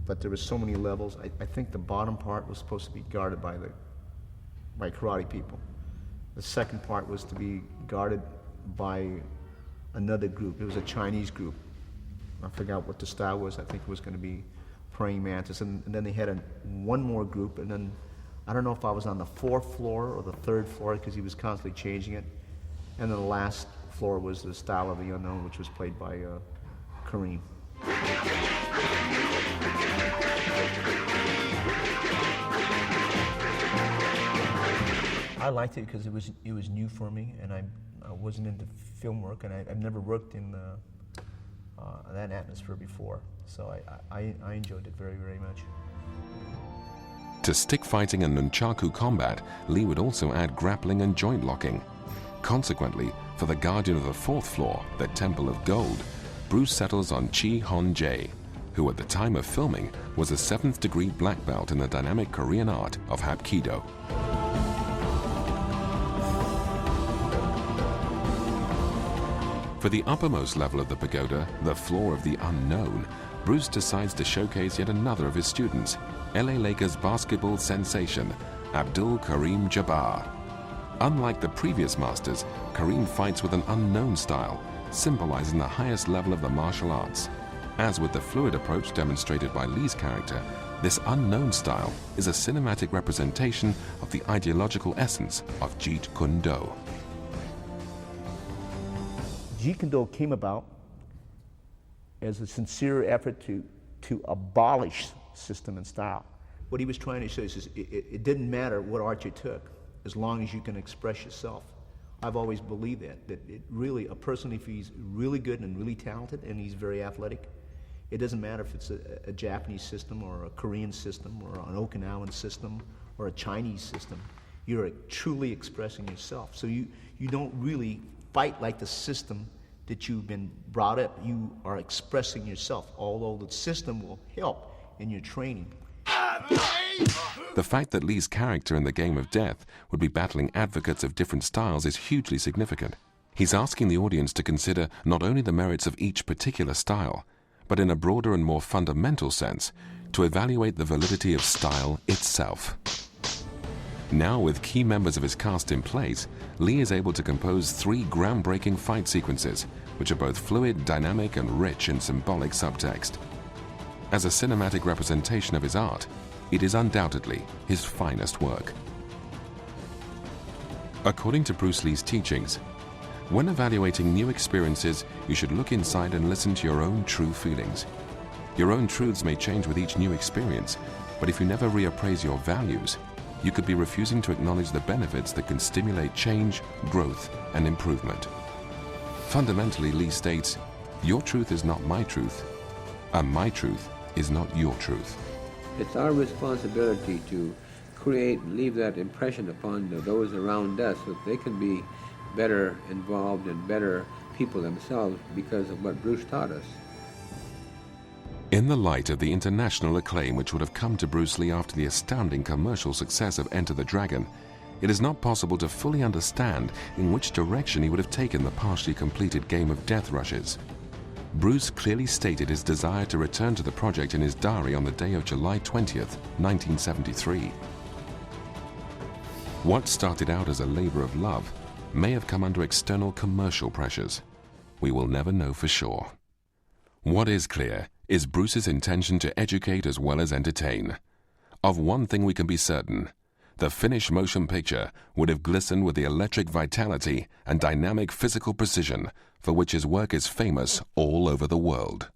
but there were so many levels. I think the bottom part was supposed to be guarded by karate people. The second part was to be guarded by another group. It was a Chinese group. I forgot what the style was. I think it was going to be praying mantis. And then they had one more group, and then I don't know if I was on the 4th floor or the 3rd floor because he was constantly changing it. And then the last floor was the style of the unknown, which was played by Kareem. I liked it because it was new for me, and I wasn't into film work, and I've never worked in that atmosphere before, so I enjoyed it very, very much. To stick fighting and nunchaku combat, Lee would also add grappling and joint locking. Consequently, for the guardian of the 4th floor, the Temple of Gold, Bruce settles on Chi Hon Jae, who at the time of filming was a 7th degree black belt in the dynamic Korean art of Hapkido. For the uppermost level of the pagoda, the floor of the unknown, Bruce decides to showcase yet another of his students, LA Lakers basketball sensation, Abdul Kareem Jabbar. Unlike the previous masters, Kareem fights with an unknown style, symbolizing the highest level of the martial arts. As with the fluid approach demonstrated by Lee's character, this unknown style is a cinematic representation of the ideological essence of Jeet Kune Do. Jeet Kune Do came about as a sincere effort to abolish system and style. What he was trying to say is it didn't matter what art you took, as long as you can express yourself. I've always believed that it really, a person, if he's really good and really talented and he's very athletic, it doesn't matter if it's a Japanese system or a Korean system or an Okinawan system or a Chinese system. You're truly expressing yourself. So you don't really fight like the system that you've been brought up. You are expressing yourself, although the system will help in your training. The fact that Lee's character in the Game of Death would be battling advocates of different styles is hugely significant. He's asking the audience to consider not only the merits of each particular style, but in a broader and more fundamental sense, to evaluate the validity of style itself. Now, with key members of his cast in place, Lee is able to compose 3 groundbreaking fight sequences, which are both fluid, dynamic, and rich in symbolic subtext. As a cinematic representation of his art, it is undoubtedly his finest work. According to Bruce Lee's teachings, when evaluating new experiences, you should look inside and listen to your own true feelings. Your own truths may change with each new experience, but if you never reappraise your values, you could be refusing to acknowledge the benefits that can stimulate change, growth, and improvement. Fundamentally, Lee states, "Your truth is not my truth, and my truth is not your truth." It's our responsibility to create and leave that impression upon those around us so that they can be better involved and better people themselves because of what Bruce taught us. In the light of the international acclaim which would have come to Bruce Lee after the astounding commercial success of Enter the Dragon, it is not possible to fully understand in which direction he would have taken the partially completed Game of Death rushes. Bruce clearly stated his desire to return to the project in his diary on the day of July 20th, 1973. What started out as a labor of love may have come under external commercial pressures. We will never know for sure. What is clear is Bruce's intention to educate as well as entertain. Of one thing we can be certain: the finished motion picture would have glistened with the electric vitality and dynamic physical precision for which his work is famous all over the world.